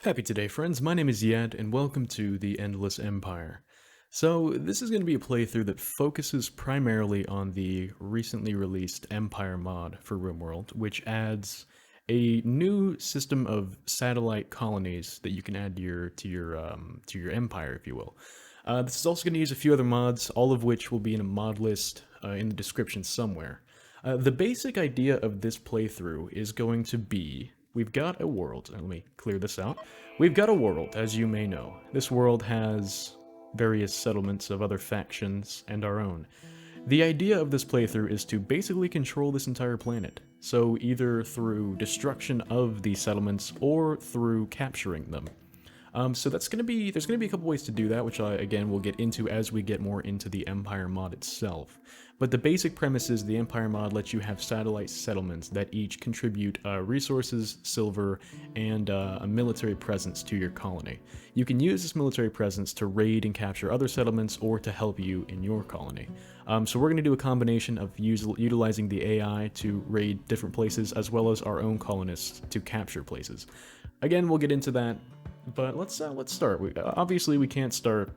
Happy today, friends. My name is Yed, and welcome to the Endless Empire. So, this is going to be a playthrough that focuses primarily on the recently released Empire mod for Rimworld, which adds a new system of satellite colonies that you can add to your empire, if you will. This is also going to use a few other mods, all of which will be in a mod list in the description somewhere. The basic idea of this playthrough is going to be we've got a world, and let me clear this out. We've got a world, as you may know. This world has various settlements of other factions and our own. The idea of this playthrough is to basically control this entire planet. So either through destruction of these settlements or through capturing them. So there's gonna be a couple ways to do that, which I again will get into as we get more into the Empire mod itself. But the basic premise is the Empire mod lets you have satellite settlements that each contribute resources, silver, and a military presence to your colony. You can use this military presence to raid and capture other settlements or to help you in your colony. So we're going to do a combination of utilizing the AI to raid different places as well as our own colonists to capture places. Again, we'll get into that. But let's start. Obviously, we can't start.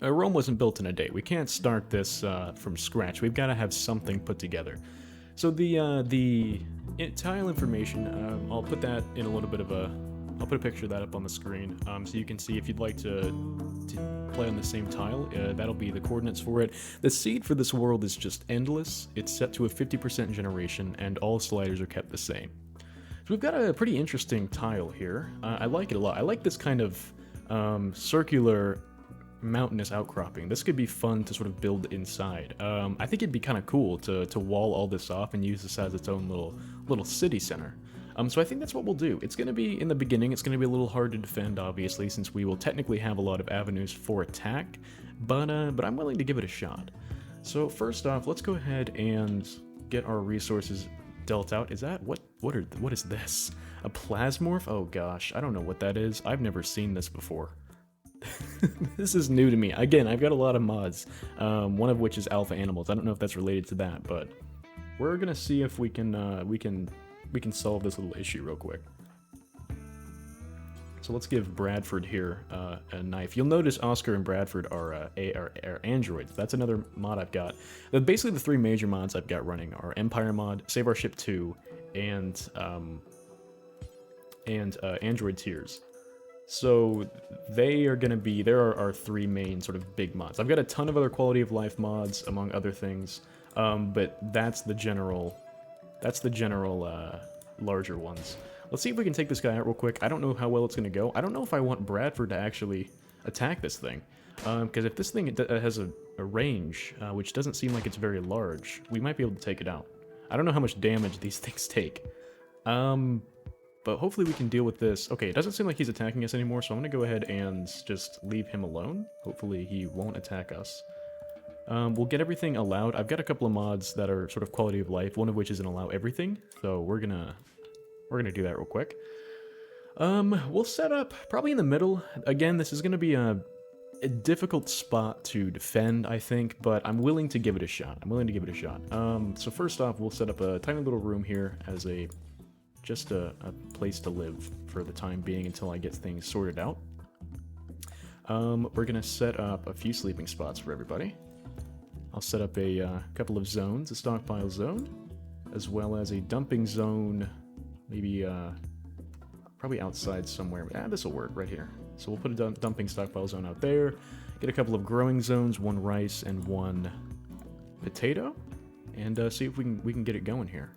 Rome wasn't built in a day. We can't start this from scratch. We've got to have something put together. So the tile information, I'll put that in a little bit of a. I'll put a picture of that up on the screen, so you can see if you'd like to play on the same tile. That'll be the coordinates for it. The seed for this world is just endless. It's set to a 50% generation, and all sliders are kept the same. So we've got a pretty interesting tile here. I like it a lot. I like this kind of circular mountainous outcropping. This could be fun to sort of build inside. I think it'd be kind of cool to wall all this off and use this as its own little city center. So I think that's what we'll do. It's going to be, in the beginning, it's going to be a little hard to defend, obviously, since we will technically have a lot of avenues for attack, but I'm willing to give it a shot. So first off, let's go ahead and get our resources dealt out. Is that what is this? A plasmorph? Oh gosh, I don't know what that is. I've never seen this before. This is new to me. Again, I've got a lot of mods, one of which is alpha animals. I don't know if that's related to that, but we're gonna see if we can solve this little issue real quick. So let's give Bradford here a knife. You'll notice Oscar and Bradford are androids. That's another mod I've got. Basically, the three major mods I've got running are Empire mod, Save Our Ship 2, and Android Tiers. So there are our three main sort of big mods. I've got a ton of other quality of life mods, among other things, but that's the general larger ones. Let's see if we can take this guy out real quick. I don't know how well it's going to go. I don't know if I want Bradford to actually attack this thing. Because if this thing has a range, which doesn't seem like it's very large, we might be able to take it out. I don't know how much damage these things take. But hopefully we can deal with this. Okay, it doesn't seem like he's attacking us anymore, so I'm going to go ahead and just leave him alone. Hopefully he won't attack us. We'll get everything allowed. I've got a couple of mods that are sort of quality of life, one of which is an allow everything, so we're gonna do that real quick. We'll set up probably in the middle. Again, this is gonna be a difficult spot to defend, I think, but I'm willing to give it a shot. So first off, we'll set up a tiny little room here as just a place to live for the time being until I get things sorted out. We're gonna set up a few sleeping spots for everybody. I'll set up a couple of zones, a stockpile zone, as well as a dumping zone, maybe probably outside somewhere. This will work right here. So we'll put a dumping stockpile zone out there, get a couple of growing zones, one rice and one potato, and see if we can get it going here.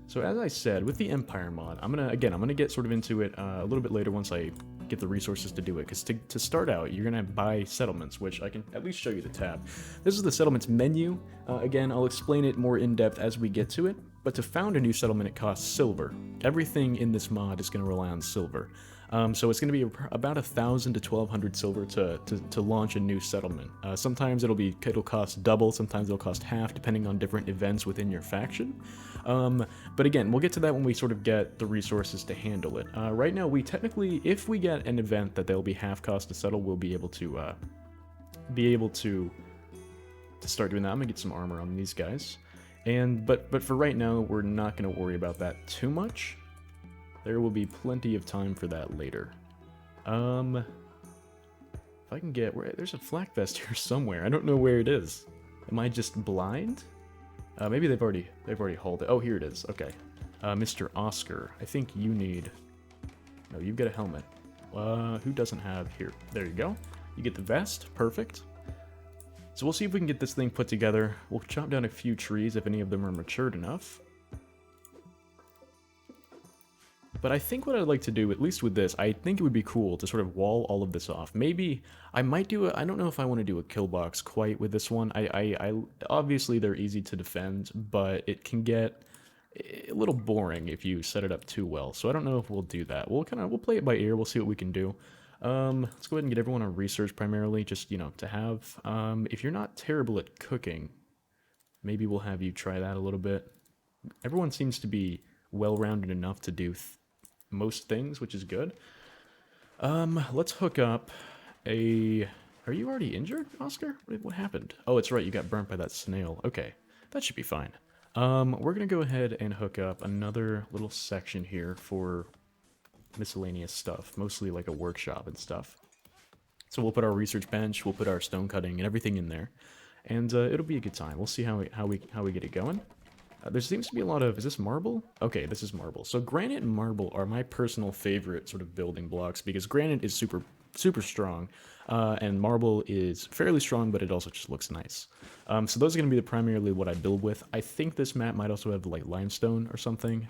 So as I said, with the Empire mod, I'm gonna get sort of into it a little bit later once I get the resources to do it, because to start out, you're gonna buy settlements, which I can at least show you the tab. This is the settlements menu. Again, I'll explain it more in depth as we get to it, but to found a new settlement, it costs silver. Everything in this mod is gonna rely on silver. So it's going to be about 1,000 to 1,200 silver to launch a new settlement. Sometimes it'll cost double, sometimes it'll cost half, depending on different events within your faction. But again, we'll get to that when we sort of get the resources to handle it. Right now, we technically, if we get an event that they'll be half cost to settle, we'll be able to start doing that. I'm gonna get some armor on these guys, but for right now, we're not gonna worry about that too much. There will be plenty of time for that later. If I can get there's a flak vest here somewhere. I don't know where it is. Am I just blind? Maybe they've already hauled it. Oh, here it is. Okay. Mr. Oscar, I think you need. No, you've got a helmet. Who doesn't have here? There you go. You get the vest. Perfect. So we'll see if we can get this thing put together. We'll chop down a few trees if any of them are matured enough. But I think what I'd like to do, at least with this, I think it would be cool to sort of wall all of this off. Maybe I might do I don't know if I want to do a kill box quite with this one. Obviously they're easy to defend, but it can get a little boring if you set it up too well. So I don't know if we'll do that. We'll play it by ear. We'll see what we can do. Let's go ahead and get everyone on research primarily, just, you know, to have. If you're not terrible at cooking, maybe we'll have you try that a little bit. Everyone seems to be well-rounded enough to do most things, which is good. Let's hook up a... Are you already injured, Oscar? What happened? Oh, it's right, you got burnt by that snail. Okay, that should be fine. We're gonna go ahead and hook up another little section here for miscellaneous stuff, mostly like a workshop and stuff. So we'll put our research bench, we'll put our stone cutting and everything in there, and it'll be a good time. We'll see how we get it going. There seems to be a lot of... Is this marble? Okay, this is marble. So granite and marble are my personal favorite sort of building blocks because granite is super strong, and marble is fairly strong, but it also just looks nice. So those are going to be primarily what I build with. I think this map might also have like limestone or something,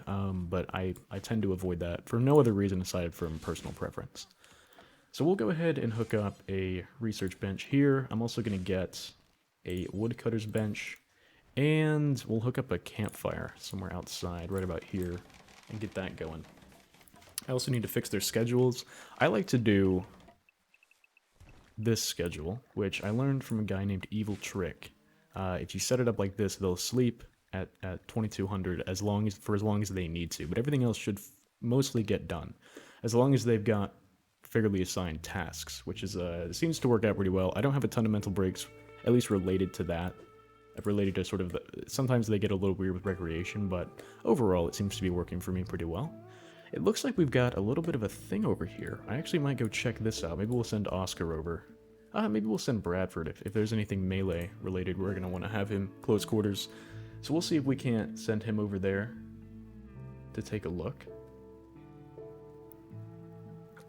but I tend to avoid that for no other reason aside from personal preference. So we'll go ahead and hook up a research bench here. I'm also going to get a woodcutter's bench. And we'll hook up a campfire somewhere outside, right about here, and get that going. I also need to fix their schedules. I like to do this schedule, which I learned from a guy named Evil Trick. If you set it up like this, they'll sleep at 2200 for as long as they need to, but everything else should mostly get done, as long as they've got fairly assigned tasks, which is seems to work out pretty well. I don't have a ton of mental breaks, at least related to that. Related to sort of sometimes they get a little weird with recreation, but overall it seems to be working for me pretty well. It looks like we've got a little bit of a thing over here. I actually might go check this out. Maybe we'll send Oscar over. Maybe we'll send Bradford if there's anything melee related. We're gonna want to have him close quarters, so we'll see if we can't send him over there to take a look.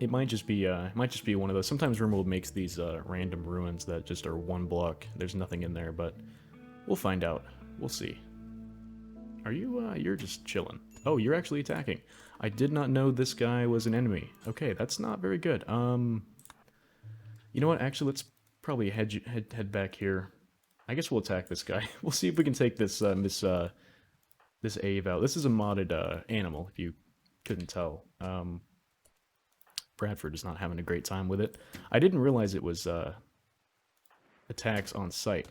It might just be one of those. Sometimes Rimworld makes these random ruins that just are one block. There's nothing in there, but we'll find out. We'll see. Are you, you're just chilling. Oh, you're actually attacking. I did not know this guy was an enemy. Okay, that's not very good. You know what? Actually, let's probably head back here. I guess we'll attack this guy. We'll see if we can take this, this Ave out. This is a modded, animal, if you couldn't tell. Bradford is not having a great time with it. I didn't realize it was, attacks on sight.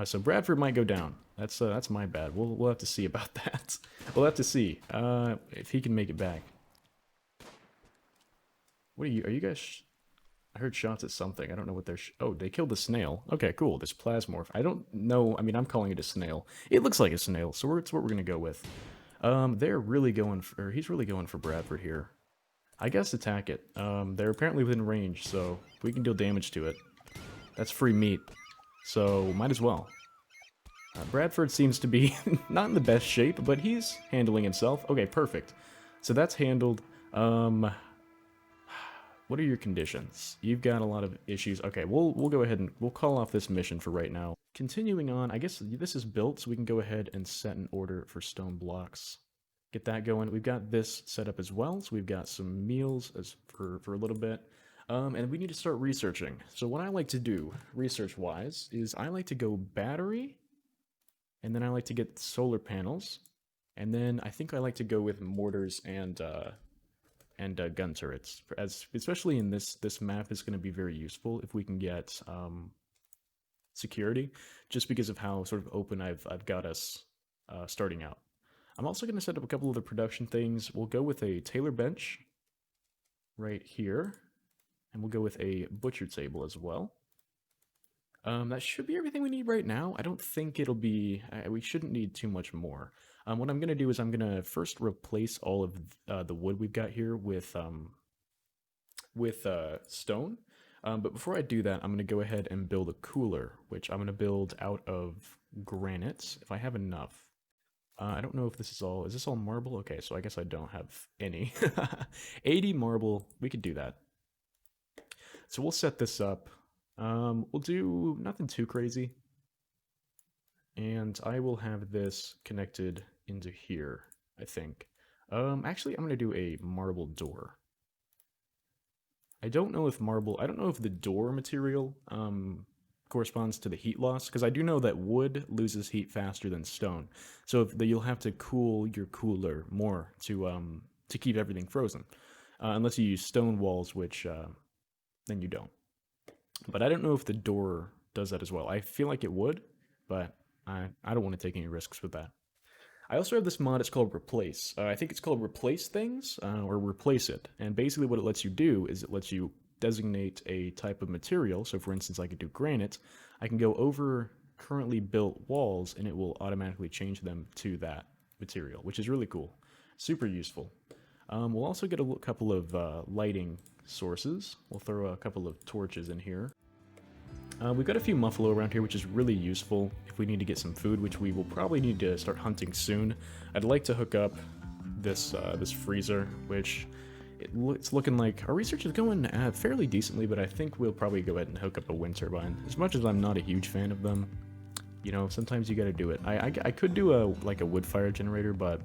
So Bradford might go down. That's my bad. We'll have to see about that. We'll have to see if he can make it back. What are you guys? I heard shots at something. I don't know what they're. Oh, they killed the snail. Okay, cool. This plasmorph. I don't know. I mean, I'm calling it a snail. It looks like a snail, so it's what we're gonna go with. They're really going for. He's really going for Bradford here. I guess attack it. They're apparently within range, so we can deal damage to it. That's free meat. So, might as well. Bradford seems to be not in the best shape, but he's handling himself. Okay, perfect. So that's handled. What are your conditions? You've got a lot of issues. Okay, we'll go ahead and we'll call off this mission for right now. Continuing on, I guess this is built, so we can go ahead and set an order for stone blocks. Get that going. We've got this set up as well, so we've got some meals for a little bit. And we need to start researching. So what I like to do, research-wise, is I like to go battery, and then I like to get solar panels, and then I think I like to go with mortars and gun turrets. Especially in this map is going to be very useful if we can get security, just because of how sort of open I've got us starting out. I'm also going to set up a couple other production things. We'll go with a tailor bench right here. And we'll go with a butcher table as well. That should be everything we need right now. I don't think it'll be. We shouldn't need too much more. What I'm gonna do is I'm gonna first replace all of the wood we've got here with stone. But before I do that, I'm gonna go ahead and build a cooler, which I'm gonna build out of granite if I have enough. I don't know if this is all. Is this all marble? Okay, so I guess I don't have any. 80 marble. We could do that. So we'll set this up. We'll do nothing too crazy. And I will have this connected into here, I think. Actually, I'm going to do a marble door. I don't know if the door material corresponds to the heat loss, because I do know that wood loses heat faster than stone. So you'll have to cool your cooler more to keep everything frozen, unless you use stone walls, which then you don't. But I don't know if the door does that as well. I feel like it would, but I don't want to take any risks with that. I also have this mod. It's called Replace. I think it's called Replace Things or Replace It. And basically, what it lets you do is it lets you designate a type of material. So, for instance, I could do granite. I can go over currently built walls, and it will automatically change them to that material, which is really cool. Super useful. We'll also get a couple of lighting sources. We'll throw a couple of torches in here. We've got a few muffalo around here, which is really useful if we need to get some food, which we will probably need to start hunting soon. I'd like to hook up this freezer, which it's looking like our research is going fairly decently, but I think we'll probably go ahead and hook up a wind turbine. As much as I'm not a huge fan of them, you know, sometimes you got to do it. I could do a wood fire generator, but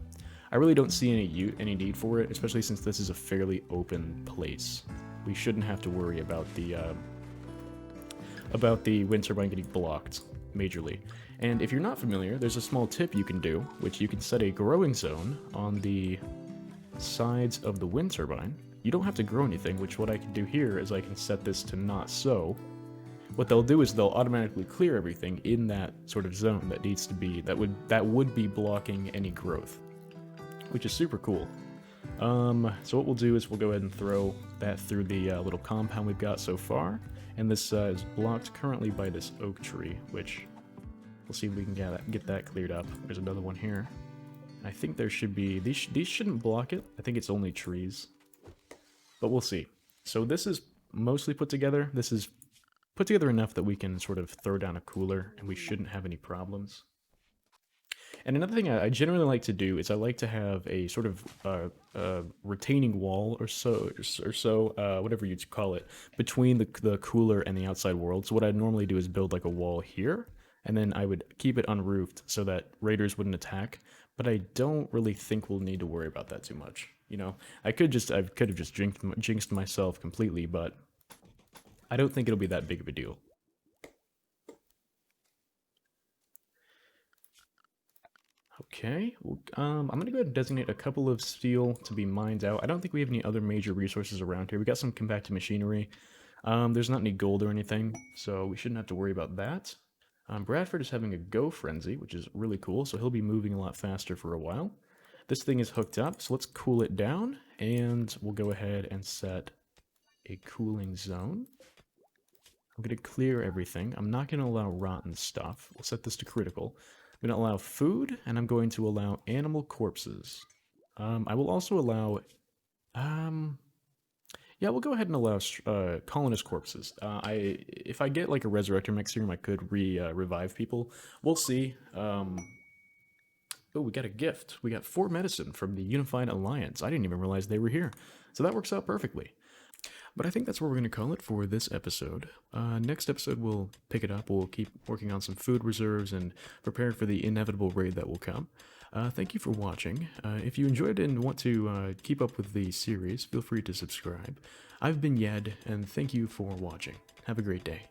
I really don't see any need for it, especially since this is a fairly open place. We shouldn't have to worry about the wind turbine getting blocked majorly. And if you're not familiar, there's a small tip you can do, which you can set a growing zone on the sides of the wind turbine. You don't have to grow anything, which what I can do here is I can set this to not so. What they'll do is they'll automatically clear everything in that sort of zone that needs to be, that would be blocking any growth, which is super cool. So what we'll do is we'll go ahead and throw that through the little compound we've got so far. And this is blocked currently by this oak tree, which we'll see if we can get that cleared up. There's another one here. I think there should be... These shouldn't block it. I think it's only trees. But we'll see. So this is mostly put together. This is put together enough that we can sort of throw down a cooler, and we shouldn't have any problems. And another thing I generally like to do is I like to have a sort of retaining wall or so, whatever you'd call it, between the cooler and the outside world. So what I'd normally do is build like a wall here, and then I would keep it unroofed so that raiders wouldn't attack. But I don't really think we'll need to worry about that too much. You know, I could have just jinxed myself completely, but I don't think it'll be that big of a deal. Okay, well, I'm gonna go ahead and designate a couple of steel to be mined out. I don't think we have any other major resources around here. We got some compacted machinery. There's not any gold or anything, so we shouldn't have to worry about that. Bradford is having a go frenzy, which is really cool, so he'll be moving a lot faster for a while. This thing is hooked up, so let's cool it down, and we'll go ahead and set a cooling zone. I'm going to clear everything. I'm not going to allow rotten stuff. We'll set this to critical. I'm going to allow food, and I'm going to allow animal corpses. I will also allow... yeah, we'll go ahead and allow colonist corpses. If I get like a resurrector mech serum, I could revive people. We'll see. Oh, we got a gift. We got 4 medicine from the Unified Alliance. I didn't even realize they were here. So that works out perfectly. But I think that's what we're going to call it for this episode. Next episode, we'll pick it up. We'll keep working on some food reserves and prepare for the inevitable raid that will come. Thank you for watching. If you enjoyed it and want to keep up with the series, feel free to subscribe. I've been Yed, and thank you for watching. Have a great day.